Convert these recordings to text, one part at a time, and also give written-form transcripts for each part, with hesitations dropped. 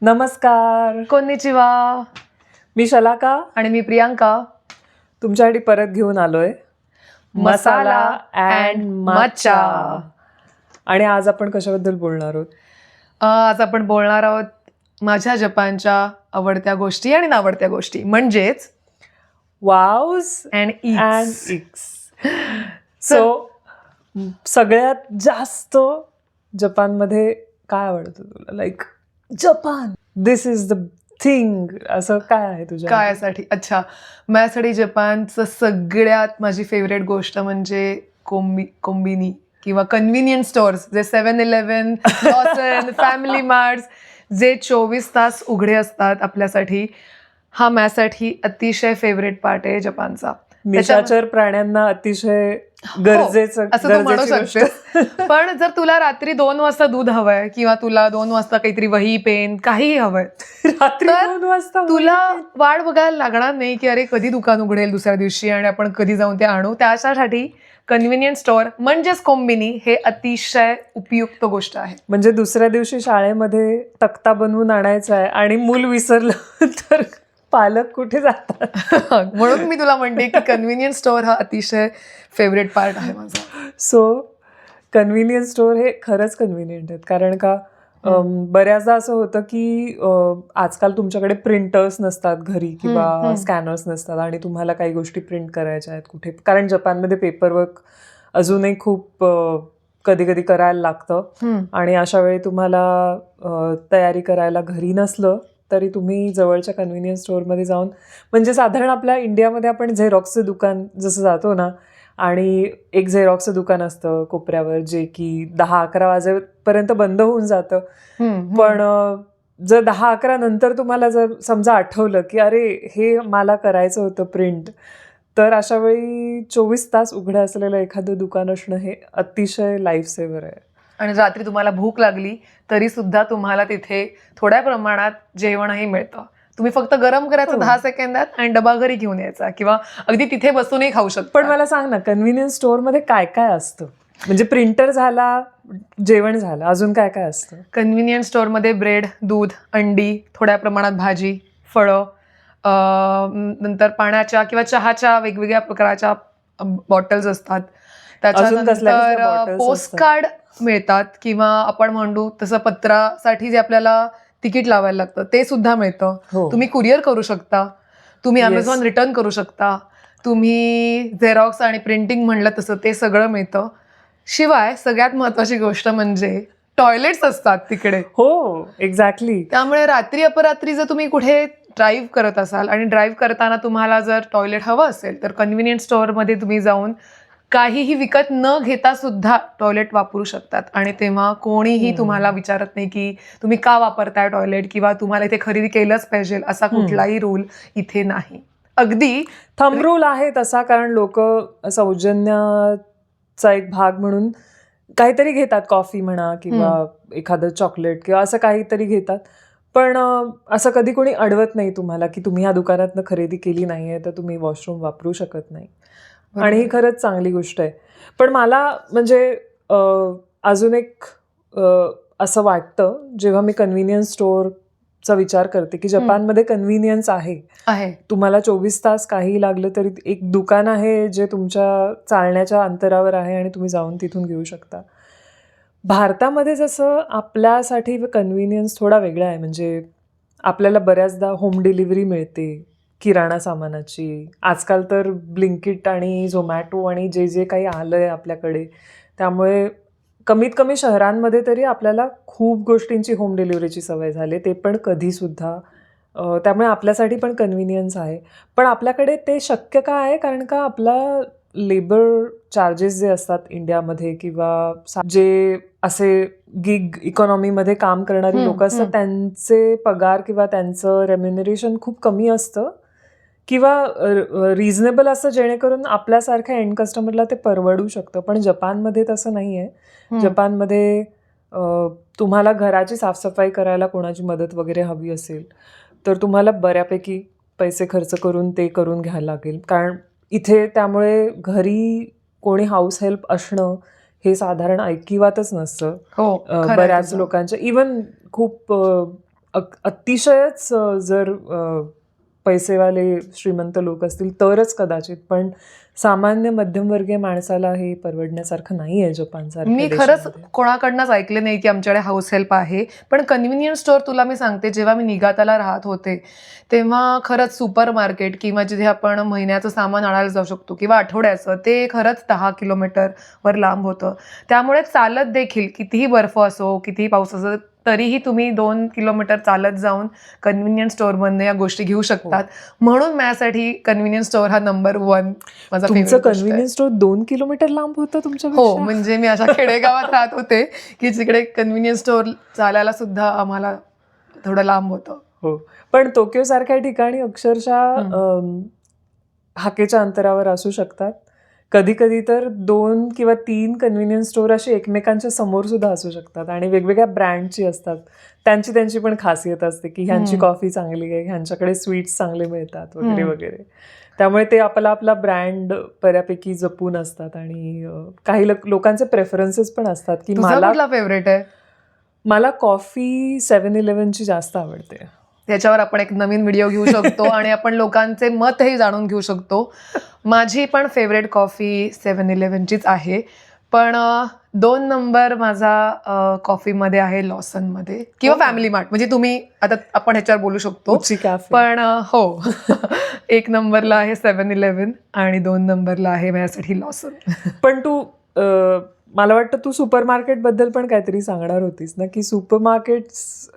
नमस्कार. कोन्निचिवा. मी शलाका आणि मी प्रियांका. तुमच्यासाठी परत घेऊन आलोय मसाला अँड मच्छा. आणि आज आपण कशाबद्दल बोलणार आहोत? आज आपण बोलणार आहोत माझ्या जपानच्या आवडत्या गोष्टी आणि नावडत्या गोष्टी, म्हणजेच वाव्स अँड अँड इक्स. सो सगळ्यात जास्त जपानमध्ये काय आवडतं तुला? Like Japan, this is the thing, असं काय आहे तुझ्या कायासाठी? अच्छा, माझ्यासाठी जपानचं सगळ्यात माझी फेवरेट गोष्ट म्हणजे कोंबिनी किंवा कन्व्हिनियन्स स्टोअर्स, जे 7-11, लॉसन, फॅमिली मार्ट्स, जे 24 तास उघडे असतात आपल्यासाठी. हा माझ्यासाठी अतिशय फेवरेट पार्ट आहे जपानचा. निशाचर प्राण्यांना अतिशय गरजेचं असं तू म्हणू शकतेस. पण जर तुला रात्री 2 वाजता दूध हवंय किंवा तुला 2 वाजता काहीतरी वही पेन काहीही हवंय, रात्री 2 वाजता तुला वाट बघायला लागणार नाही की अरे कधी दुकान उघडेल दुसऱ्या दिवशी आणि आपण कधी जाऊन ते आणू. त्याच्यासाठी कन्व्हिनियन्स स्टोअर म्हणजेच कोंबिनी हे अतिशय उपयुक्त गोष्ट आहे. म्हणजे दुसऱ्या दिवशी शाळेमध्ये तक्ता बनवून आणायचा आहे आणि मूल विसरलं तर पालक कुठे जातात. म्हणून मी तुला म्हणते की कन्व्हिनियन्स स्टोअर हा अतिशय फेवरेट पार्ट आहे माझा. सो कन्व्हिनियन्स स्टोअर हे खरंच कन्व्हिनियंट आहेत, कारण का बऱ्याचदा असं होतं की आजकाल तुमच्याकडे प्रिंटर्स नसतात घरी किंवा स्कॅनर्स नसतात आणि तुम्हाला काही गोष्टी प्रिंट करायच्या आहेत कुठे, कारण जपानमध्ये पेपरवर्क अजूनही खूप कधी कधी करायला लागतं. आणि अशा वेळी तुम्हाला तयारी करायला घरी नसलं तरी तुम्ही जवळच्या कन्व्हिनियन्स स्टोअरमध्ये जाऊन, म्हणजे साधारण आपल्या इंडियामध्ये आपण झेरॉक्सचं दुकान जसं जातो ना, आणि एक झेरॉक्सचं दुकान असतं कोपऱ्यावर जे की 10-11 वाजेपर्यंत बंद होऊन जातं. पण जर 10-11 नंतर तुम्हाला जर समजा आठवलं की अरे हे मला करायचं होतं प्रिंट, तर अशा वेळी 24 तास उघडं असलेलं एखादं दुकान असणं हे अतिशय लाईफ सेव्हर आहे. आणि रात्री तुम्हाला भूक लागली तरी सुद्धा तुम्हाला तिथे थोड्या प्रमाणात जेवणही मिळतं. तुम्ही फक्त गरम करायचं 10 सेकंदात आणि डबा घरी घेऊन यायचा किंवा अगदी तिथे बसूनही खाऊ शकता. पण मला सांग ना, कन्व्हिनियन्स स्टोअरमध्ये काय काय असतं? म्हणजे प्रिंटर झाला, जेवण झालं, अजून काय काय असतं? कन्व्हिनियन्स स्टोअरमध्ये ब्रेड, दूध, अंडी, थोड्या प्रमाणात भाजी, फळं, नंतर पाण्याच्या किंवा चहाच्या वेगवेगळ्या प्रकारच्या बॉटल्स असतात. त्याच्यानंतर पोस्टकार्ड मिळतात किंवा आपण म्हणू तसं पत्रासाठी जे आपल्याला तिकीट लावायला लागतं ते सुद्धा मिळतं. तुम्ही कुरिअर करू शकता, तुम्ही अमेझॉन रिटर्न करू शकता, तुम्ही झेरॉक्स आणि प्रिंटिंग म्हणलं तसं ते सगळं मिळतं. शिवाय सगळ्यात महत्वाची गोष्ट म्हणजे टॉयलेट्स असतात तिकडे. हो, एक्झॅक्टली. त्यामुळे रात्री अपरात्री जर तुम्ही कुठे ड्राईव्ह करत असाल आणि ड्राईव्ह करताना तुम्हाला जर टॉयलेट हवं असेल तर कन्व्हिनियन्स स्टोअरमध्ये तुम्ही जाऊन काहीही विकत न घेता सुद्धा टॉयलेट वापरू शकतात. आणि तेव्हा कोणीही तुम्हाला विचारत नाही की तुम्ही का वापरताय टॉयलेट किंवा तुम्हाला इथे खरेदी केलंच पाहिजे असा कुठलाही रूल इथे नाही. अगदी थंब रूल आहे तसा, कारण लोक सौजन्याचा एक भाग म्हणून काहीतरी घेतात, कॉफी म्हणा किंवा एखादं चॉकलेट किंवा असं काहीतरी घेतात. पण असं कधी कोणी अडवत नाही तुम्हाला की तुम्ही ह्या दुकानातनं खरेदी केली नाहीये तर तुम्ही वॉशरूम वापरू शकत नाही. आणि ही खरंच चांगली गोष्ट आहे. पण मला म्हणजे अजून एक असं वाटतं जेव्हा मी कन्व्हिनियन्स स्टोअरचा विचार करते की जपानमध्ये कन्व्हिनियन्स आहे. तुम्हाला 24 तास काही लागलं तरी एक दुकान आहे जे तुमच्या चालण्याच्या अंतरावर आहे आणि तुम्ही जाऊन तिथून घेऊ शकता. भारतामध्ये जसं आपल्यासाठी कन्व्हिनियन्स थोडा वेगळा आहे. म्हणजे आपल्याला बऱ्याचदा होम डिलिव्हरी मिळते किराणा सामानाची. आजकाल तर ब्लिंकिट आणि झोमॅटो आणि जे जे काही आलं आहे आपल्याकडे, त्यामुळे कमीत कमी शहरांमध्ये तरी आपल्याला खूप गोष्टींची होम डिलिव्हरीची सवय झाली, ते पण कधीसुद्धा. त्यामुळे आपल्यासाठी पण कन्व्हिनियन्स आहे. पण आपल्याकडे ते शक्य का आहे? कारण का आपला लेबर चार्जेस जे असतात इंडियामध्ये किंवा जे असे गिग इकॉनॉमीमध्ये काम करणारी लोक असतात त्यांचे पगार किंवा त्यांचं रेम्युनरेशन खूप कमी असतं किंवा रिझनेबल असं, जेणेकरून आपल्यासारख्या एंड कस्टमरला ते परवडू शकतं. पण जपानमध्ये तसं नाही आहे. जपानमध्ये तुम्हाला घराची साफसफाई करायला कोणाची मदत वगैरे हवी असेल तर तुम्हाला बऱ्यापैकी पैसे खर्च करून ते करून घ्यायला लागेल, कारण इथे त्यामुळे घरी कोणी हाऊस हेल्प असणं हे साधारण ऐकिवातच नसतं. बऱ्याच लोकांच्या, इवन खूप अतिशयच जर पैसेवाले श्रीमंत लोक असतील तरच कदाचित, पण सामान्य मध्यमवर्गीय माणसाला हे परवडण्यासारखं नाही आहे जपानसारख्या मी खरंच देशामध्ये. कोणाकडनंच ऐकले नाही की आमच्याकडे हाऊस हेल्प आहे. पण कन्व्हिनियन्स स्टोअर तुला मी सांगते, जेव्हा मी निघाताला राहत होते तेव्हा खरंच सुपर मार्केट किंवा जिथे आपण महिन्याचं सामान आणायला जाऊ शकतो किंवा आठवड्याचं, ते खरंच 10 किलोमीटरवर लांब होतं. त्यामुळे चालत देखील कितीही बर्फ असो, कितीही पाऊस असो, तरीही तुम्ही 2 किलोमीटर चालत जाऊन कन्व्हिनियन्स स्टोअरमधनं या गोष्टी घेऊ शकतात. म्हणून माझ्यासाठी कन्व्हिनियन्स स्टोअर हा नंबर 1 माझा तुमचं favorite गोष्ट आहे. कन्व्हिनियन्स स्टोअर 2 किलोमीटर लांब होतं हो, तुमच्यापेक्षा? म्हणजे मी अशा खेडेगावात राहत होते की जिकडे कन्व्हिनियन्स स्टोअर चालायला सुद्धा आम्हाला थोडं लांब होतं. हो, पण टोकियो सारख्या ठिकाणी अक्षरशः हाकेच्या अंतरावर असू शकतात. कधी कधी तर 2 किंवा 3 कन्व्हिनियन्स स्टोअर अशी एकमेकांच्या समोर सुद्धा असू शकतात आणि वेगवेगळ्या ब्रँडची असतात. त्यांची पण खासियत असते की ह्यांची कॉफी चांगली आहे, ह्यांच्याकडे स्वीट्स चांगले मिळतात वगैरे वगैरे. त्यामुळे ते आपला ब्रँड बऱ्यापैकी जपून असतात आणि काही लोकांचे प्रेफरन्सेस पण असतात की तुझा कुठला फेवरेट आहे? मला कॉफी 7-Elevenची जास्त आवडते. त्याच्यावर आपण एक नवीन व्हिडिओ घेऊ शकतो आणि आपण लोकांचे मतही जाणून घेऊ शकतो. माझी पण फेवरेट कॉफी 7-Elevenचीच आहे. पण 2 नंबर माझा कॉफीमध्ये आहे लॉसनमध्ये किंवा फॅमिली मार्ट. म्हणजे तुम्ही आता आपण ह्याच्यावर बोलू शकतो. उची कॅफे. पण हो 1 नंबरला आहे 7-Eleven आणि 2 नंबरला आहे माझ्यासाठी लॉसन. पण तू मला वाटतं तू सुपर मार्केट बद्दल पण काहीतरी सांगणार होतीस ना, की सुपर मार्केट्स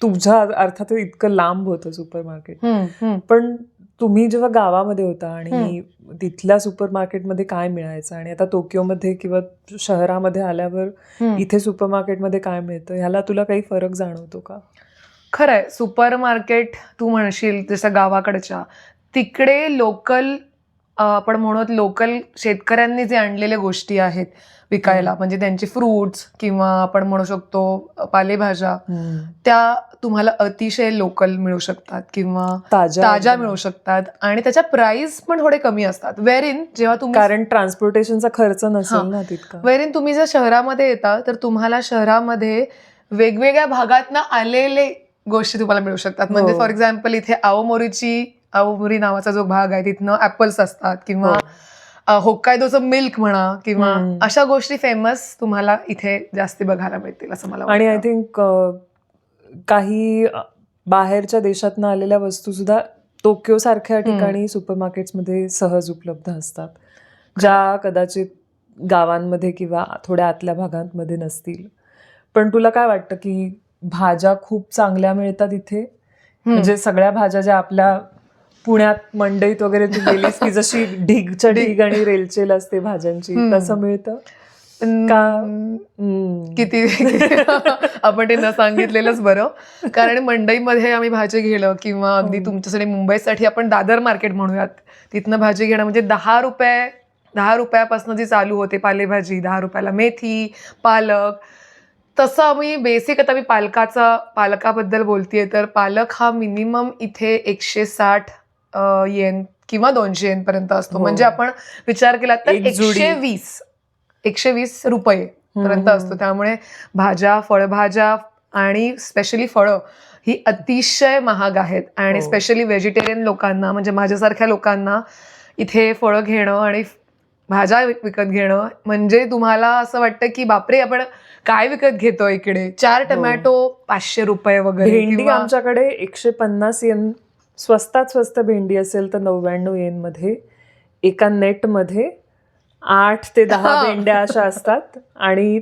तुझ्या अर्थात इतकं लांब होतं सुपर मार्केट, पण तुम्ही जेव्हा गावामध्ये होता आणि तिथल्या सुपर मार्केटमध्ये काय मिळायचं आणि आता टोकियोमध्ये किंवा शहरामध्ये आल्यावर इथे सुपर मार्केटमध्ये काय मिळतं, ह्याला तुला काही फरक जाणवतो का? खरंय, सुपर मार्केट तू म्हणशील जसं गावाकडच्या, तिकडे लोकल आपण म्हणत लोकल शेतकऱ्यांनी जे आणलेल्या गोष्टी आहेत विकायला, म्हणजे त्यांचे फ्रुट्स किंवा आपण म्हणू शकतो पालेभाज्या, त्या तुम्हाला अतिशय लोकल मिळू शकतात किंवा ताज्या मिळू शकतात आणि त्याच्या प्राइस पण थोडे कमी असतात. वेरिन जेव्हा तुम्ही, कारण ट्रान्सपोर्टेशनचा खर्च नसेल ना तितका. वेरिन तुम्ही जर शहरामध्ये येता तर तुम्हाला शहरामध्ये वेगवेगळ्या भागातनं आलेले गोष्टी तुम्हाला मिळू शकतात. म्हणजे फॉर एक्झाम्पल इथे आओमोरी नावाचा जो भाग आहे तिथनं ऍपल्स असतात किंवा होक्कायदोचं मिल्क म्हणा किंवा अशा गोष्टी फेमस तुम्हाला इथे जास्ती बघायला मिळतील असं मला वाटतं. आणि आय थिंक काही बाहेरच्या देशातनं आलेल्या वस्तू सुद्धा टोकियो सारख्या ठिकाणी सुपरमार्केट्समध्ये सहज उपलब्ध असतात, ज्या कदाचित गावांमध्ये किंवा थोड्या आतल्या भागांमध्ये नसतील. पण तुला काय वाटतं की भाज्या खूप चांगल्या मिळतात इथे? म्हणजे सगळ्या भाज्या ज्या आपल्या पुण्यात मंडईत वगैरे तू गेलीस की जशी ढीगच्या ढीग आणि रेलचेल असते भाज्यांची, तसं मिळतं का? किती आपण ते न सांगितलेलंच बरं. कारण मंडईमध्ये आम्ही भाजी घेणं किंवा अगदी तुमच्यासाठी मुंबईसाठी आपण दादर मार्केट म्हणूयात, तिथनं भाजी घेणं म्हणजे 10 रुपयापासून जी चालू होते पालेभाजी, 10 रुपयाला मेथी, पालक, तसं आम्ही बेसिक, आता मी पालकाबद्दल बोलतेय तर पालक हा मिनिमम इथे 160 येन किंवा 200 येन पर्यंत असतो. म्हणजे आपण विचार केला तर 120 रुपये पर्यंत असतो. त्यामुळे भाज्या, फळभाज्या आणि स्पेशली फळं ही अतिशय महाग आहेत आणि स्पेशली व्हेजिटेरियन लोकांना, म्हणजे माझ्यासारख्या लोकांना इथे फळं घेणं आणि भाज्या विकत घेणं म्हणजे तुम्हाला असं वाटतं की बापरे आपण काय विकत घेतो इकडे. 4 टमॅटो 500 रुपये वगैरे. भेंडी आमच्याकडे 150 येन, स्वस्तात स्वस्त भेंडी असेल तर 99 येनमध्ये एका नेटमध्ये 8 ते 10 भेंड्या अशा असतात आणि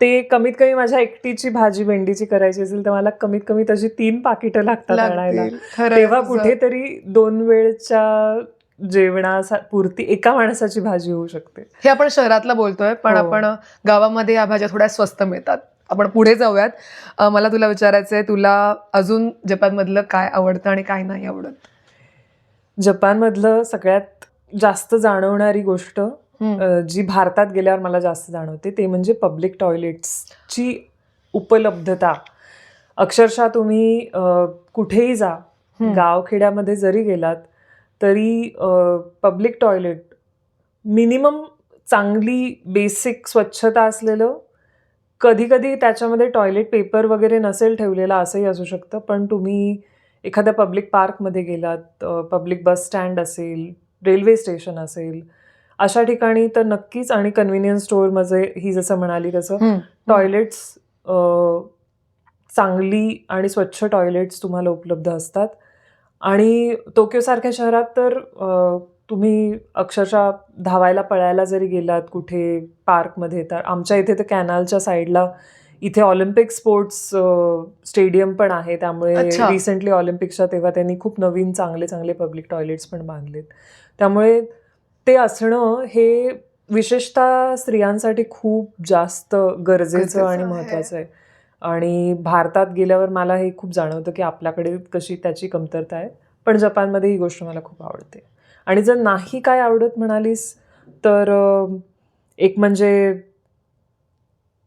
ते कमीत कमी माझ्या एकटीची भाजी भेंडीची करायची असेल तर मला कमीत कमी तशी 3 पाकिटं लागतात आणायला. तेव्हा कुठेतरी 2 वेळच्या जेवणापुरती एका माणसाची भाजी होऊ शकते. हे आपण शहरातलं बोलतोय, पण आपण गावामध्ये या भाज्या थोड्या स्वस्त मिळतात. आपण पुढे जाऊयात. मला तुला विचारायचंय, तुला अजून जपानमधलं काय आवडतं आणि काय नाही आवडत? जपानमधलं सगळ्यात जास्त जाणवणारी गोष्ट जी भारतात गेल्यावर मला जास्त जाणवते ते म्हणजे पब्लिक टॉयलेट्सची उपलब्धता. अक्षरशः तुम्ही कुठेही जा, गावखेड्यामध्ये जरी गेलात तरी पब्लिक टॉयलेट मिनिमम चांगली बेसिक स्वच्छता असलेलं, कधी कधी त्याच्यामध्ये टॉयलेट पेपर वगैरे नसेल ठेवलेला असंही असू शकतं, पण तुम्ही एखाद्या पब्लिक पार्कमध्ये गेलात, पब्लिक बस स्टँड असेल, रेल्वे स्टेशन असेल, अशा ठिकाणी तर नक्कीच, आणि कन्व्हिनियन्स स्टोअरमध्ये ही जसं म्हणाली तसं टॉयलेट्स, चांगली आणि स्वच्छ टॉयलेट्स तुम्हाला उपलब्ध असतात. आणि टोकियोसारख्या शहरात तर तुम्ही अक्षरशः धावायला पळायला जरी गेलात कुठे पार्कमध्ये, तर आमच्या इथे तर कॅनालच्या साईडला इथे ऑलिम्पिक स्पोर्ट्स स्टेडियम पण आहे. त्यामुळे अच्छा. रिसेंटली ऑलिम्पिक्सच्या तेव्हा त्यांनी खूप नवीन चांगले चांगले पब्लिक टॉयलेट्स पण बांधलेत. त्यामुळे ते असणं हे विशेषतः स्त्रियांसाठी खूप जास्त गरजेचं आणि महत्त्वाचं आहे. आणि भारतात गेल्यावर मला हे खूप जाणवतं की आपल्याकडे कशी त्याची कमतरता आहे. पण जपानमध्ये ही गोष्ट मला खूप आवडते. आणि जर नाही काय आवडत म्हणालीस तर एक म्हणजे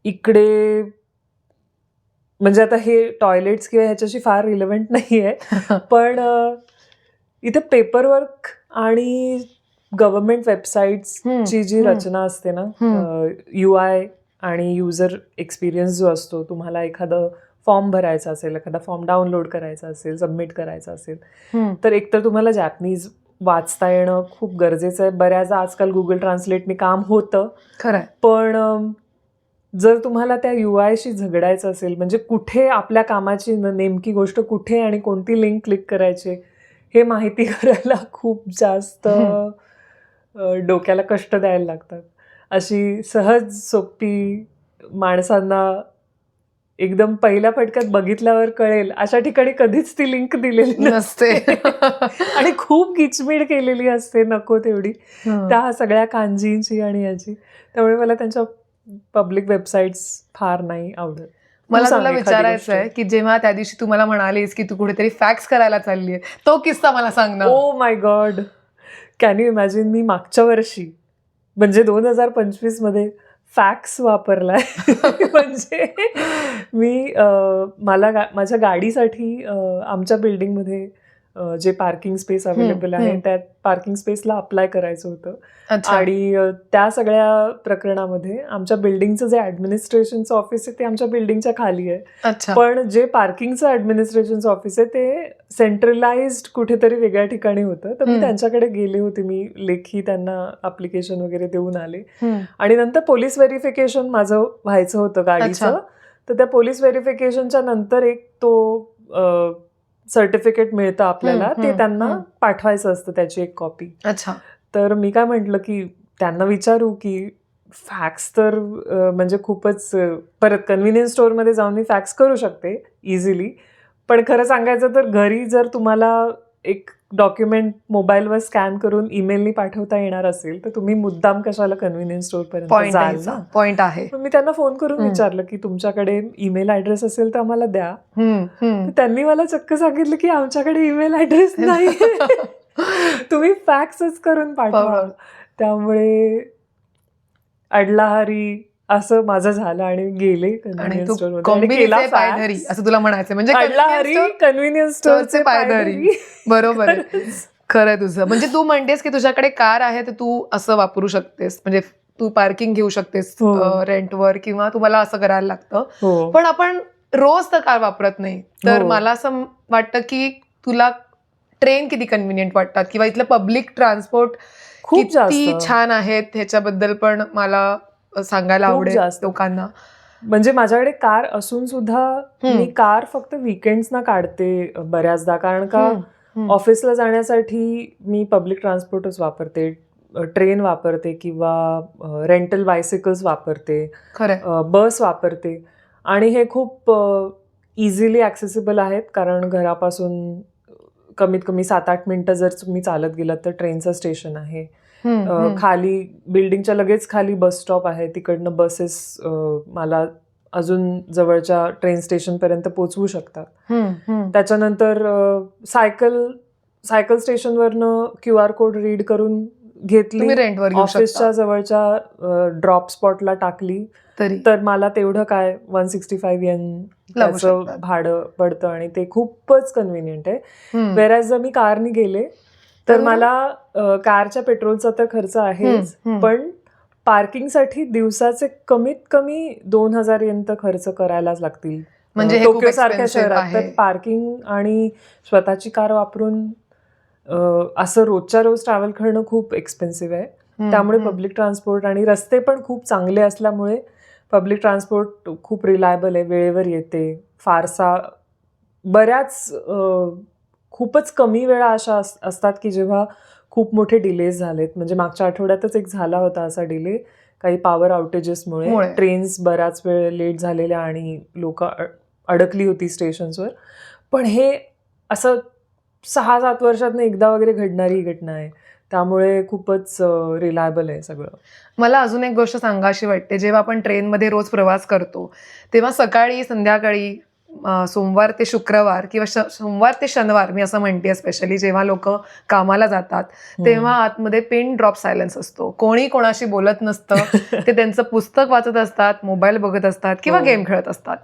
इकडे, म्हणजे आता हे टॉयलेट्स किंवा ह्याच्याशी फार रिलेव्हंट नाही आहे, पण इथे पेपरवर्क आणि गव्हर्नमेंट वेबसाईट्सची जी रचना असते ना, UI आणि युजर एक्सपिरियन्स जो असतो, तुम्हाला एखादं फॉर्म भरायचा असेल, एखादा फॉर्म डाउनलोड करायचा असेल, सबमिट करायचा असेल, तर एकतर तुम्हाला जॅपनीज वाचता येणं खूप गरजेचं आहे. बऱ्याचदा आजकाल गुगल ट्रान्सलेटने काम होतं, खरंय. पण जर तुम्हाला त्या UIशी झगडायचं असेल, म्हणजे कुठे आपल्या कामाची नेमकी गोष्ट कुठे आणि कोणती लिंक क्लिक करायची हे माहिती करायला खूप जास्त डोक्याला कष्ट द्यायला लागतात. अशी सहज सोपी माणसांना एकदम पहिल्या फटक्यात बघितल्यावर कळेल अशा ठिकाणी कधीच ती लिंक दिलेली नसते. आणि खूप किचमीड केलेली असते नको तेवढी त्या सगळ्या कांजींची आणि याची. त्यामुळे मला त्यांच्या पब्लिक वेबसाईट्स फार नाही आवडत. मला तुला विचारायचं आहे की जेव्हा त्या दिवशी तू मला म्हणालीस की तू कुठेतरी फॅक्स करायला चालली आहे, तो किस्सा मला सांग ना. Oh my god, can you imagine, मी मागच्या वर्षी म्हणजे 2025 मध्ये फॅक्स वापरलाय. म्हणजे मी माझ्या गाडीसाठी आमच्या बिल्डिंगमध्ये जे पार्किंग स्पेस अवेलेबल आहे त्या पार्किंग स्पेसला अप्लाय करायचं होतं. आणि त्या सगळ्या प्रकरणामध्ये आमच्या बिल्डिंगचं जे ऍडमिनिस्ट्रेशनचं ऑफिस आहे ते आमच्या बिल्डिंगच्या खाली आहे, पण जे पार्किंगचं ऍडमिनिस्ट्रेशनचं ऑफिस आहे ते सेंट्रलाइज्ड कुठेतरी वेगळ्या ठिकाणी होतं. तर मी त्यांच्याकडे गेले होते, मी लेखी त्यांना अप्लिकेशन वगैरे देऊन आले. आणि नंतर पोलीस व्हेरिफिकेशन माझं व्हायचं होतं गाडीचं. तर त्या पोलीस व्हेरिफिकेशनच्या नंतर एक तो सर्टिफिकेट मिळतं आपल्याला, ते त्यांना पाठवायचं असतं, त्याची एक कॉपी. तर मी काय म्हटलं की त्यांना विचारू की फॅक्स तर म्हणजे खूपच, परत कन्व्हिनियन्स स्टोअरमध्ये जाऊन मी फॅक्स करू शकते इझिली, पण खरं सांगायचं तर घरी जर तुम्हाला एक डॉक्युमेंट मोबाईलवर स्कॅन करून ईमेलनी पाठवता येणार असेल तर तुम्ही मुद्दाम कशाला कन्व्हिनियन्स स्टोअरपर्यंत जाल ना. पॉइंट आहे. मी त्यांना फोन करून विचारलं की तुमच्याकडे ईमेल ॲड्रेस असेल तर आम्हाला द्या. त्यांनी मला चक्क सांगितलं की आमच्याकडे ईमेल ॲड्रेस नाही, तुम्ही फॅक्सच करून पाठवा. त्यामुळे अडलाहारी असं माझं झालं आणि गेले कन्व्हिनियन्स स्टोअरमध्ये. असं तुला म्हणायचं म्हणजे अडलाहारी कन्व्हिनियन्स स्टोअरचे पायधरी. बरोबर आहे, खरंय तुझं. म्हणजे तू म्हणतेस की तुझ्याकडे कार आहे तर तू असं वापरू शकतेस, म्हणजे तू पार्किंग घेऊ शकतेस रेंटवर, किंवा तुम्हाला असं करायला लागतं. पण आपण रोज तर कार वापरत नाही. तर मला असं वाटतं की तुला ट्रेन किती कन्व्हिनियंट वाटतात, किंवा इथलं पब्लिक ट्रान्सपोर्ट किती छान आहेत ह्याच्याबद्दल पण मला सांगायला आवडेल लोकांना. म्हणजे माझ्याकडे कार असून सुद्धा मी कार फक्त विकेंड्सना काढते बऱ्याचदा, कारण का ऑफिसला जाण्यासाठी मी पब्लिक ट्रान्सपोर्टच वापरते, ट्रेन वापरते किंवा रेंटल बायसिकल्स वापरते, बस वापरते. आणि हे खूप इझिली ॲक्सेसिबल आहेत, कारण घरापासून कमीत कमी 7-8 मिनिटं जर तुम्ही चालत गेलात तर ट्रेनचं स्टेशन आहे, खाली बिल्डिंगच्या लगेच खाली बस स्टॉप आहे, तिकडनं बसेस मला अजून जवळच्या ट्रेन स्टेशनपर्यंत पोचवू शकतात. त्याच्यानंतर सायकल स्टेशनवरनं QR कोड रीड करून घेतली, ऑफिसच्या जवळच्या ड्रॉप स्पॉटला टाकली तर मला तेवढं काय 165 yen त्याचं भाडं पडतं आणि ते खूपच कन्व्हिनियंट आहे. वेरॅज जर मी कारनी गेले तर मला कारच्या पेट्रोलचा तर खर्च आहेच, पण पार्किंगसाठी दिवसाचे कमीत कमी 2,000 पर्यंत खर्च करायलाच लागतील. म्हणजे हे खूप टोकियो सारख्या expensive शहरात तर आहे. पार्किंग आणि स्वतःची कार वापरून असं रोजच्या रोज ट्रॅव्हल करणं खूप एक्सपेन्सिव्ह आहे. त्यामुळे पब्लिक ट्रान्सपोर्ट आणि रस्ते पण खूप चांगले असल्यामुळे पब्लिक ट्रान्सपोर्ट खूप रिलायबल आहे, वेळेवर येते. फारसा बऱ्याच खूपच कमी वेळा अशा असतात की जेव्हा खूप मोठे डिलेज झालेत. म्हणजे मागच्या आठवड्यातच एक झाला होता असा डिले, काही पॉवर आउटेजेसमुळे. मुळे. ट्रेन्स बराच वेळ लेट झालेल्या आणि लोक अडकली होती स्टेशन्सवर. पण हे असं 6-7 वर्षातनं एकदा वगैरे घडणारी ही घटना आहे. त्यामुळे खूपच रिलायबल आहे सगळं. मला अजून एक गोष्ट सांगावीशी वाटते. जेव्हा आपण ट्रेनमध्ये रोज प्रवास करतो तेव्हा सकाळी संध्याकाळी सोमवार ते शुक्रवार किंवा सोमवार ते शनिवार मी असं म्हणते स्पेशली जेव्हा लोक कामाला जातात तेव्हा आतमध्ये पिन ड्रॉप सायलेन्स असतो. कोणी कोणाशी बोलत नसतं. ते त्यांचं पुस्तक वाचत असतात, मोबाईल बघत असतात किंवा हो. गेम खेळत असतात.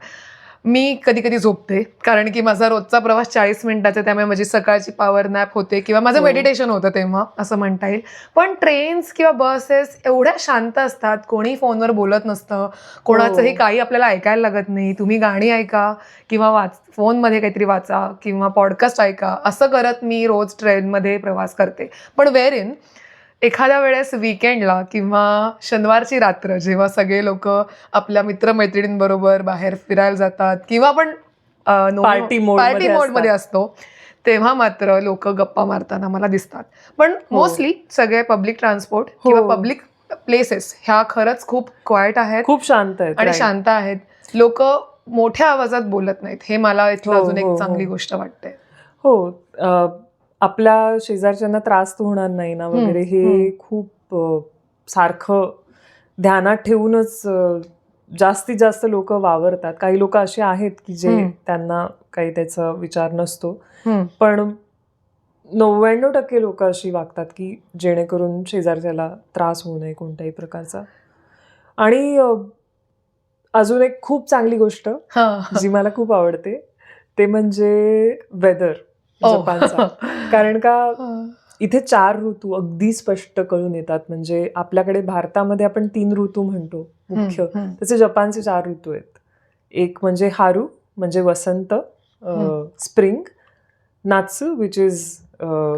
मी कधी कधी झोपते कारण की माझा रोजचा प्रवास 40 मिनिटाचा, त्यामुळे माझी सकाळची पॉवर नॅप होते किंवा माझं हो. मेडिटेशन होतं तेव्हा असं म्हणता येईल. पण ट्रेन्स किंवा बसेस एवढ्या शांत असतात, कोणी फोनवर बोलत नसतं, कोणाचंही हो. काही आपल्याला ऐकायला लागत नाही. तुम्ही गाणी ऐका किंवा फोनमध्ये काहीतरी वाचा किंवा पॉडकास्ट ऐका, असं करत मी रोज ट्रेनमध्ये प्रवास करते. पण वेअर इन एखाद्या वेळेस विकेंडला किंवा शनिवारची रात्र जेव्हा सगळे लोक आपल्या मित्रमैत्रिणींबरोबर बाहेर फिरायला जातात किंवा आपण पार्टी मोडमध्ये असतो, तेव्हा मात्र लोक गप्पा मारताना मला दिसतात. पण मोस्टली सगळे पब्लिक ट्रान्सपोर्ट किंवा पब्लिक प्लेसेस ह्या खरंच खूप क्वाईट आहेत, खूप शांत आहेत आणि right. शांत आहेत. लोक मोठ्या आवाजात बोलत नाहीत. हे मला इथलं अजून एक चांगली गोष्ट वाटते. हो. आपल्या शेजारच्यांना त्रास तर होणार नाही ना वगैरे, हे खूप सारखं ध्यानात ठेवूनच जास्तीत जास्त लोक वावरतात. काही लोक असे आहेत की जे त्यांना काही त्याचा विचार नसतो, पण 99% लोक अशी वागतात की जेणेकरून शेजारच्याला त्रास होऊ नये कोणत्याही प्रकारचा. आणि अजून एक खूप चांगली गोष्ट जी मला खूप आवडते ते म्हणजे वेदर जपानचा. कारण का इथे 4 ऋतू अगदी स्पष्ट कळून येतात. म्हणजे आपल्याकडे भारतामध्ये आपण 3 ऋतू म्हणतो मुख्य, तसे जपानचे 4 ऋतू आहेत. एक म्हणजे हारू म्हणजे वसंत, स्प्रिंग, नात्सू विच इज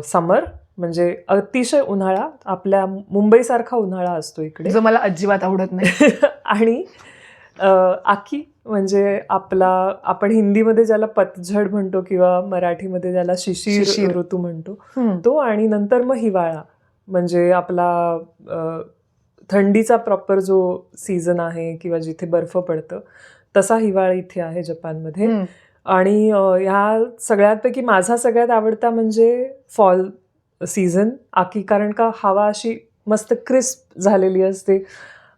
समर म्हणजे अतिशय उन्हाळा, आपल्या मुंबईसारखा उन्हाळा असतो इकडे, जो मला अजिबात आवडत नाही. आणि आकी म्हणजे आपण हिंदीमध्ये ज्याला पतझड म्हणतो किंवा मराठीमध्ये ज्याला शिशिर ऋतू म्हणतो तो, आणि नंतर मग हिवाळा म्हणजे आपला थंडीचा प्रॉपर जो सीझन आहे किंवा जिथे बर्फ पडतं तसा हिवाळा इथे आहे जपानमध्ये. आणि ह्या सगळ्यापैकी माझा सगळ्यात आवडता म्हणजे फॉल सीझन आकी, कारण का हवा अशी मस्त क्रिस्प झालेली असते,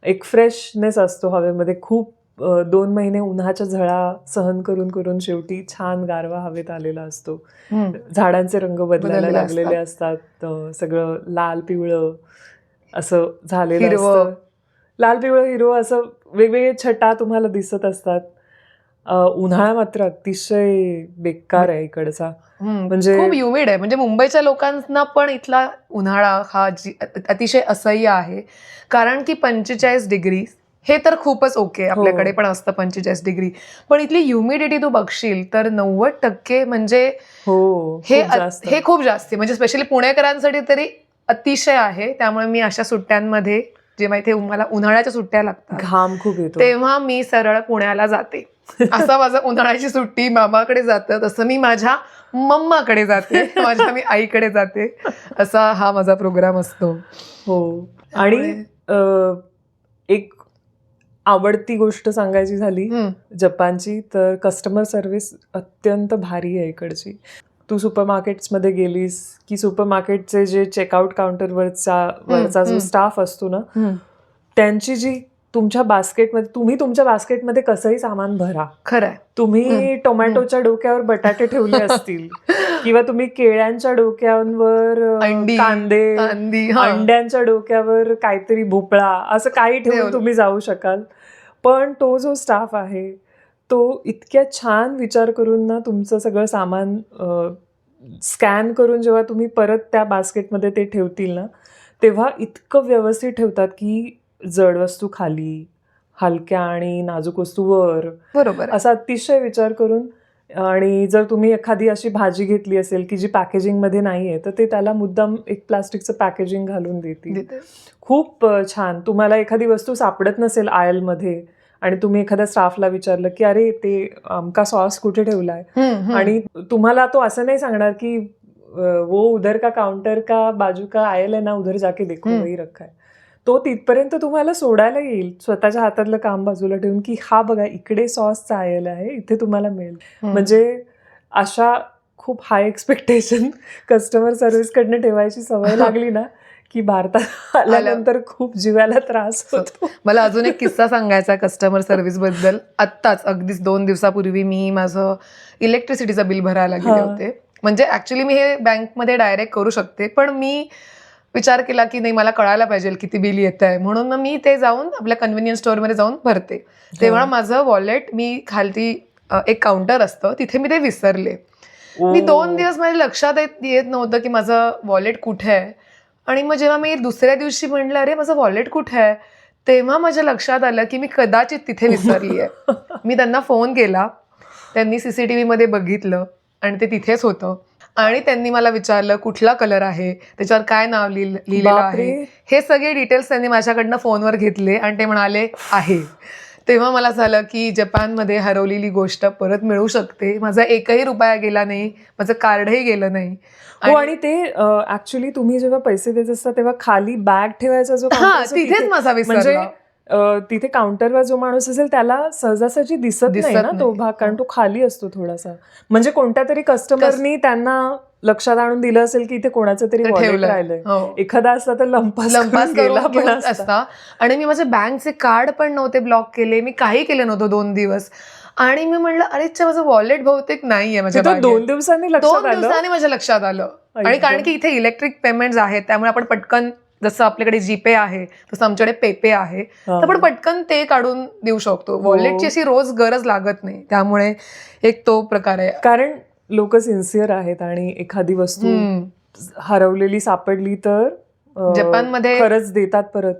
एक फ्रेशनेस असतो हवेमध्ये. खूप 2 महिने उन्हाच्या झळा सहन करून करून शेवटी छान गारवा हवेत आलेला असतो. झाडांचे रंग बदलायला लागलेले असतात, सगळं लाल पिवळं असं झालेलं असतं, लाल पिवळं हिरवं असं वेगवेगळे छटा तुम्हाला दिसत असतात. उन्हाळा मात्र अतिशय बेकार आहे इकडचा, म्हणजे खूप ह्युमिड आहे. म्हणजे मुंबईच्या लोकांना पण इथला उन्हाळा हा अतिशय असह्य आहे, कारण की 45 डिग्री हे तर खूपच ओके, आपल्याकडे पण असतं 45 डिग्री, पण इथली ह्युमिडिटी तू बघशील तर 90% म्हणजे हे खूप जास्त, म्हणजे स्पेशली पुणेकरांसाठी तरी अतिशय आहे. त्यामुळे मी अशा सुट्ट्यांमध्ये, जेव्हा इथे मला उन्हाळ्याच्या सुट्ट्या लागतात, घाम खूप येतो, तेव्हा मी सरळ पुण्याला जाते. असं माझं उन्हाळ्याची सुट्टी मामाकडे जातं, तसं मी माझ्या मम्माकडे जाते, माझ्या मी आईकडे जाते, असा हा माझा प्रोग्राम असतो. हो. आणि एक आवडती गोष्ट सांगायची झाली जपानची तर कस्टमर सर्व्हिस अत्यंत भारी आहे इकडची. तू सुपरमार्केट्समध्ये गेलीस की सुपरमार्केटचे जे चेकआउट काउंटरवरचा जो स्टाफ असतो ना, त्यांची जी तुमच्या बास्केटमध्ये, तुम्ही तुमच्या बास्केटमध्ये कसंही सामान भरा, खरंय, तुम्ही टोमॅटोच्या डोक्यावर बटाटे ठेवले असतील किंवा तुम्ही केळ्यांच्या डोक्यावर कांदे, अंड्यांच्या डोक्यावर काहीतरी भोपळा, असं काही ठेवून तुम्ही जाऊ शकाल. पण तो जो स्टाफ आहे तो इतक्या छान विचार करून ना तुमचं सगळं सामान स्कॅन करून जेव्हा तुम्ही परत त्या बास्केटमध्ये ते ठेवतील ना, तेव्हा इतकं व्यवस्थित ठेवतात की जड वस्तू खाली, हलक्या आणि नाजूक वस्तू वर, बरोबर. असा अतिशय विचार करून. आणि जर तुम्ही एखादी अशी भाजी घेतली असेल की जी पॅकेजिंगमध्ये नाही आहे, तर ते त्याला मुद्दाम एक प्लास्टिकचं पॅकेजिंग घालून देतील. देते. खूप छान. तुम्हाला एखादी वस्तू सापडत नसेल आयलमध्ये आणि तुम्ही एखाद्या स्टाफला विचारलं की अरे ते अमका सॉस कुठे ठेवलाय, आणि तुम्हाला तो असं नाही सांगणार की वो उधर का काउंटर का बाजू का आयल है ना, उधर जाके देखो वही रखा है. तो तिथपर्यंत तुम्हाला सोडायला येईल, स्वतःच्या हातातलं काम बाजूला ठेवून, की हा बघा इकडे सॉसचा आयल आहे, इथे तुम्हाला मिळेल. म्हणजे अशा खूप हाय एक्सपेक्टेशन कस्टमर सर्व्हिसकडनं ठेवायची सवय लागली ना, की भारतात आल्यानंतर खूप जीवाला त्रास होतो. मला अजून एक किस्सा सांगायचा कस्टमर सर्व्हिस बद्दल. आत्ताच अगदीच 2 दिवसापूर्वी मी माझं इलेक्ट्रिसिटीचं बिल भरायला गेले होते. म्हणजे ऍक्च्युली मी हे बँकमध्ये डायरेक्ट करू शकते, पण मी विचार केला की नाही, मला कळायला पाहिजे किती बिल येत आहे, म्हणून मग मी ते जाऊन आपल्या कन्व्हिनियन्स स्टोअरमध्ये जाऊन भरते. तेव्हा माझं वॉलेट, मी खालती एक काउंटर असतं तिथे मी ते विसरले. मी 2 दिवस माझ्या लक्षात येत नव्हतं की माझं वॉलेट कुठे आहे. आणि मग जेव्हा मी दुसऱ्या दिवशी म्हणलं अरे माझं वॉलेट कुठे आहे, तेव्हा माझ्या लक्षात आलं की मी कदाचित तिथे विसरली आहे. मी त्यांना फोन केला, त्यांनी CCTV मध्ये बघितलं आणि ते तिथेच होतं. आणि त्यांनी मला विचारलं कुठला कलर आहे, त्याच्यावर काय नाव लिहिलेलं आहे, हे सगळे डिटेल्स त्यांनी माझ्याकडनं फोनवर घेतले आणि ते म्हणाले आहे. तेव्हा मला झालं की जपानमध्ये हरवलेली गोष्ट परत मिळू शकते. माझा एकही रुपया गेला नाही, माझं कार्डही गेलं नाही. हो, आणि ते ऍक्च्युली तुम्ही जेव्हा पैसे देत असता तेव्हा खाली बॅग ठेवायचा जो counter असतो तिथेच माझा म्हणजे विसरला. तिथे काउंटरवर जो माणूस असेल त्याला सहजासहजी दिसत नाही ना तो भाग, कारण तो खाली असतो थोडासा. म्हणजे कोणत्या तरी कस्टमरनी त्यांना लक्षात आणून दिलं असेल की इथे कोणाचं तरी वॉलेट राहिलंय. एखादा असता तर लंपास गेला पण असता. आणि मी माझे बँकचे कार्ड पण नव्हते ब्लॉक केले, मी काही केलं नव्हतं 2 दिवस. आणि मी म्हणलं अरे माझं वॉलेट बहुतेक नाहीये माझ्या बॅगेत. 2 दिवसांनी माझ्या लक्षात आलं. आणि कारण की इथे इलेक्ट्रिक पेमेंट्स आहेत, त्यामुळे आपण पटकन, जसं आपल्याकडे जीपे आहे तसं आमच्याकडे पेपे आहे, तर आपण पटकन ते काढून देऊ शकतो. वॉलेटची अशी रोज गरज लागत नाही, त्यामुळे एक तो प्रकार आहे. कारण लोक सिन्सिअर आहेत आणि एखादी वस्तू हरवलेली सापडली तर जपानमध्ये खरंच देतात परत.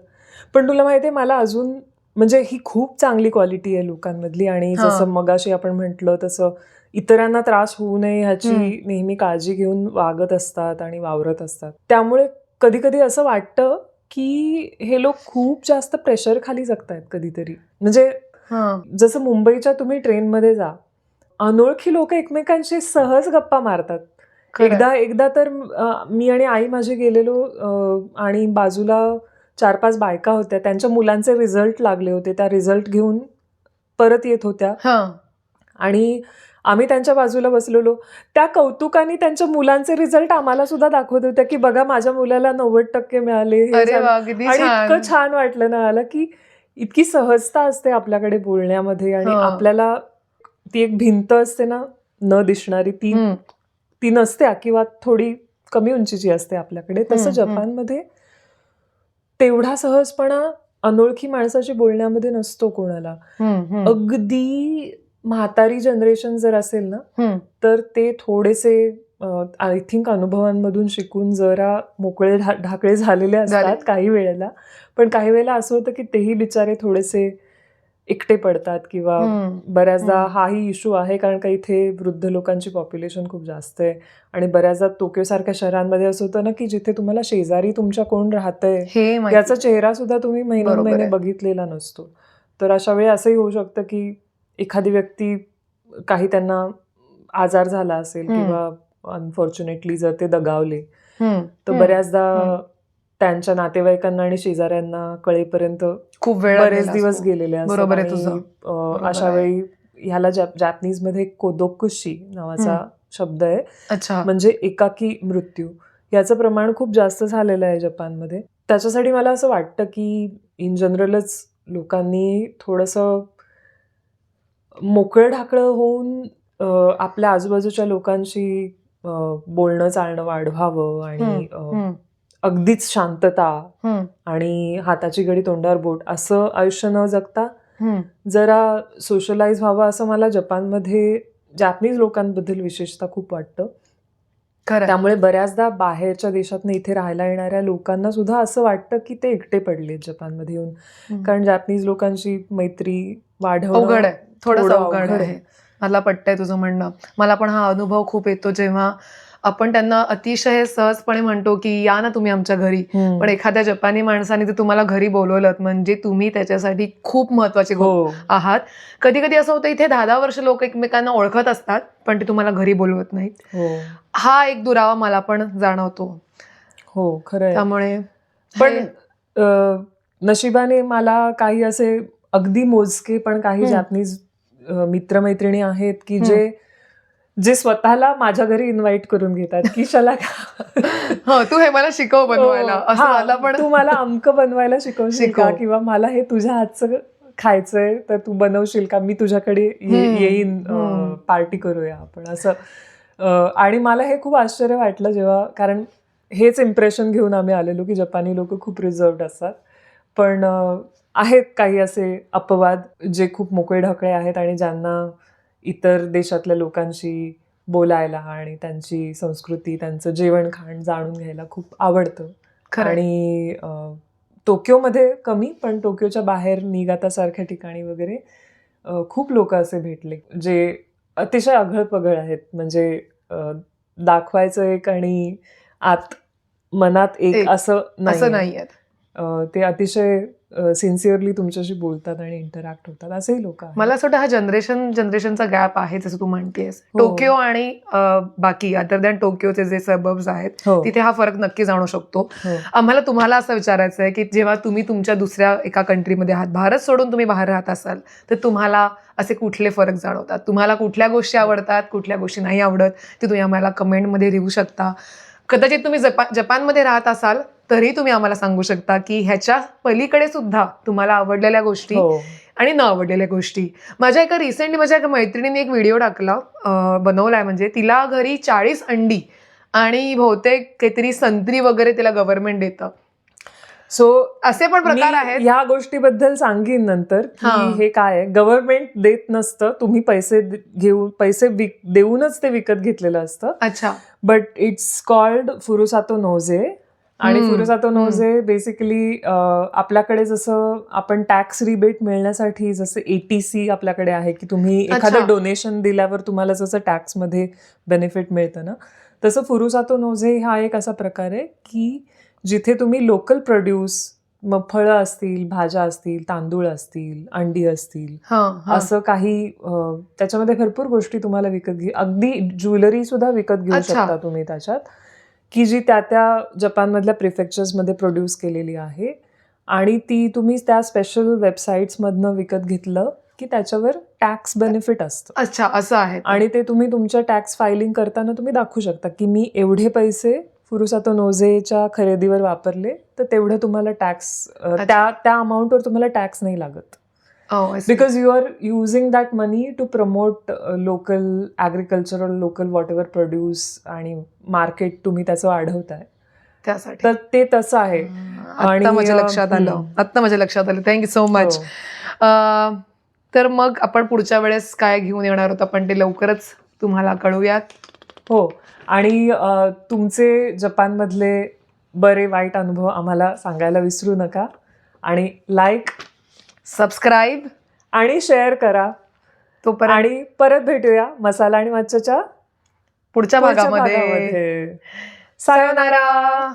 पण तुला माहितीये, मला अजून म्हणजे ही खूप चांगली क्वालिटी आहे लोकांमधली, आणि जसं मगाशी आपण म्हटलं तसं इतरांना त्रास होऊ नये ह्याची नेहमी काळजी घेऊन वागत असतात आणि वावरत असतात. त्यामुळे कधी कधी असं वाटतं की हे लोक खूप जास्त प्रेशर खाली जगतायत कधीतरी. म्हणजे जसं मुंबईच्या तुम्ही ट्रेनमध्ये जा, अनोळखी लोक एकमेकांशी सहज गप्पा मारतात. एकदा तर मी आणि आई माझे गेलेलो आणि बाजूला 4-5 बायका होत्या, त्यांच्या मुलांचे रिझल्ट लागले होते, त्या रिझल्ट घेऊन परत येत होत्या आणि आम्ही त्यांच्या बाजूला बसलेलो. त्या कौतुकाने त्यांच्या मुलांचे रिझल्ट आम्हाला सुद्धा दाखवत होत्या की बघा माझ्या मुलाला 90% मिळाले. आणि इतकं छान वाटलं ना मला की इतकी सहजता असते आपल्याकडे बोलण्यामध्ये, आणि आपल्याला ती एक भिंत असते ना न दिसणारी, ती नसते किंवा थोडी कमी उंचीची असते आपल्याकडे. तसं जपानमध्ये तेवढा सहजपणा अनोळखी माणसाशी बोलण्यामध्ये नसतो कोणाला. अगदी म्हातारी जनरेशन जर असेल ना तर ते थोडेसे आय थिंक अनुभवांमधून शिकून जरा मोकळे ढाकळे झालेले असतात काही वेळेला. पण काही वेळेला असं होतं की तेही बिचारे थोडेसे एकटे पडतात, किंवा बऱ्याचदा हाही इश्यू आहे कारण का इथे वृद्ध लोकांची पॉप्युलेशन खूप जास्त आहे. आणि बऱ्याचदा टोकियो सारख्या शहरांमध्ये असं होतं ना की जिथे तुम्हाला शेजारी तुमच्या कोण राहतंय याचा चेहरा सुद्धा तुम्ही महिने बघितलेला नसतो. तर अशा वेळी असंही होऊ शकतं की एखादी व्यक्ती, काही त्यांना आजार झाला असेल किंवा अनफॉर्च्युनेटली जर ते दगावले, तर बऱ्याचदा त्यांच्या नातेवाईकांना आणि शेजाऱ्यांना कळेपर्यंत खूप बरेच दिवस गेलेले असतात. अशा वेळी ह्याला जॅपनीजमध्ये कोदोकुशी नावाचा शब्द आहे, म्हणजे एकाकी मृत्यू. याचं प्रमाण खूप जास्त झालेलं आहे जपानमध्ये. त्याच्यासाठी मला असं वाटतं की इन जनरलच लोकांनी थोडंसं मोकळं ढाकळं होऊन आपल्या आजूबाजूच्या लोकांशी बोलणं चालणं वाढवावं, आणि अगदीच शांतता आणि हाताची घडी तोंडावर बोट असं आयुष्य न जगता जरा सोशलाइज व्हावं, असं मला जपानमध्ये जॅपनीज लोकांबद्दल विशेषतः खूप वाटतं. खरं. त्यामुळे बऱ्याचदा बाहेरच्या देशातनं इथे राहायला येणाऱ्या लोकांना सुद्धा असं वाटतं की ते एकटे पडलेत जपानमध्ये येऊन, कारण जॅपनीज लोकांची मैत्री वाढवणं अवघड आहे, थोडंसं थोडं अवघड अवघड आहे. मला पटतंय तुझं म्हणणं. मला पण हा अनुभव खूप येतो जेव्हा आपण त्यांना अतिशय सहजपणे म्हणतो की या ना तुम्ही आमच्या घरी, पण एखाद्या जपानी माणसाने जर तुम्हाला घरी बोलवलं म्हणजे तुम्ही त्याच्यासाठी खूप महत्वाचे हो आहात. कधी कधी असं होतं इथे 10-10 वर्ष लोक एकमेकांना ओळखत असतात पण ते तुम्हाला घरी बोलवत नाहीत. हो हा एक दुरावा मला पण जाणवतो. हो खरंय. त्यामुळे पण नशिबाने मला काही असे अगदी मोजके पण काही जॅपनीज मित्रमैत्रिणी आहेत की जे स्वतःला माझ्या घरी इन्व्हाइट करून घेतात की चला तू हे मला शिकव बनवायला, असं मला पण तू मला अमकं बनवायला शिकवशील का, किंवा मला हे तुझ्या हातचं खायचंय तर तू बनवशील का, मी तुझ्याकडे येईन, पार्टी करूया आपण असं. आणि मला हे खूप आश्चर्य वाटलं जेव्हा, कारण हेच इम्प्रेशन घेऊन आम्ही आलेलो की जपानी लोक खूप रिझर्व्ड असतात, पण आहेत काही असे अपवाद जे खूप मोकळे ढकळे आहेत आणि ज्यांना इतर देशातल्या लोकांशी बोलायला आणि त्यांची संस्कृती, त्यांचं जेवण खाण जाणून घ्यायला खूप आवडतं. आणि टोकियोमध्ये कमी, पण टोकियोच्या बाहेर निगातासारख्या ठिकाणी वगैरे खूप लोक असे भेटले जे अतिशय आगळपगळ आहेत. म्हणजे दाखवायचं एक आणि आत मनात एक असं नाही. ते अतिशय सिन्सिअरली तुमच्याशी बोलतात आणि इंटरॅक्ट होतात, असेही लोक आहेत. मला असं वाटतं हा जनरेशनचा गॅप आहे, जसं तू म्हणतेस. टोकियो आणि बाकी अदर दॅन टोकियोचे जे सबर्ब्स आहेत तिथे हा फरक नक्की जाणू शकतो. आम्हाला तुम्हाला असं विचारायचं आहे की जेव्हा तुम्ही तुमच्या दुसऱ्या एका कंट्रीमध्ये आहात, भारत सोडून तुम्ही बाहेर राहत असाल, तर तुम्हाला असे कुठले फरक जाणवतात? तुम्हाला कुठल्या गोष्टी आवडतात, कुठल्या गोष्टी नाही आवडत, ते तुम्ही आम्हाला कमेंटमध्ये लिहू शकता. कदाचित तुम्ही जपानमध्ये राहत असाल तरी तुम्ही आम्हाला सांगू शकता की ह्याच्या पलीकडे सुद्धा तुम्हाला आवडलेल्या गोष्टी आणि न आवडलेल्या गोष्टी. माझ्या एका मैत्रिणीने एक व्हिडिओ टाकला, बनवलाय, म्हणजे तिला घरी 40 अंडी आणि बहुतेक काहीतरी संत्री वगैरे तिला गव्हर्नमेंट देतं. सो असे पण प्रकार आहेत. ह्या गोष्टीबद्दल सांगीन नंतर की हे काय आहे. गव्हर्नमेंट देत नसतं, तुम्ही पैसे देऊनच ते विकत घेतलेलं असतं. अच्छा. But it's called Furusato Nozei. आणि फुरुसातो नोजे बेसिकली आपल्याकडे जसं आपण टॅक्स रिबेट मिळण्यासाठी जसं ATC आपल्याकडे आहे की तुम्ही एखादं डोनेशन दिल्यावर तुम्हाला जसं टॅक्समध्ये बेनिफिट मिळतं ना, तसं फुरुसातो नोजे हा एक असा प्रकार आहे की जिथे तुम्ही लोकल प्रोड्यूस, मग फळं असतील, भाज्या असतील, तांदूळ असतील, अंडी असतील, असं काही त्याच्यामध्ये भरपूर गोष्टी तुम्हाला अगदी ज्वेलरी सुद्धा विकत घेऊ शकता तुम्ही त्याच्यात, की जी त्या जपानमधल्या प्रिफेक्चर्समध्ये प्रोड्यूस केलेली आहे आणि ती तुम्ही त्या स्पेशल वेबसाईट्समधनं विकत घेतलं की त्याच्यावर टॅक्स बेनिफिट असतं. अच्छा, असं आहे. आणि ते तुम्ही तुमच्या टॅक्स फायलिंग करताना तुम्ही दाखवू शकता की मी एवढे पैसे फुरुसातो नोजेच्या खरेदीवर वापरले, तर तेवढं तुम्हाला टॅक्स, त्या अमाऊंटवर तुम्हाला टॅक्स नाही लागत. Because you are using that money to promote local agricultural, local whatever produce आणि मार्केट तुम्ही त्याचं वाढवताय त्यासाठी. तर ते तसं आहे. आणि माझ्या लक्षात आलं. Thank you so much. तर मग आपण पुढच्या वेळेस काय घेऊन येणार आहोत आपण ते लवकरच तुम्हाला कळूयात. हो, आणि तुमचे जपानमधले बरे वाईट अनुभव आम्हाला सांगायला विसरू नका. आणि लाईक, सबस्क्राईब आणि शेअर करा. आणि परत भेटूया मसाला आणि मच्छच्या पुढच्या भागामध्ये. सायोनारा.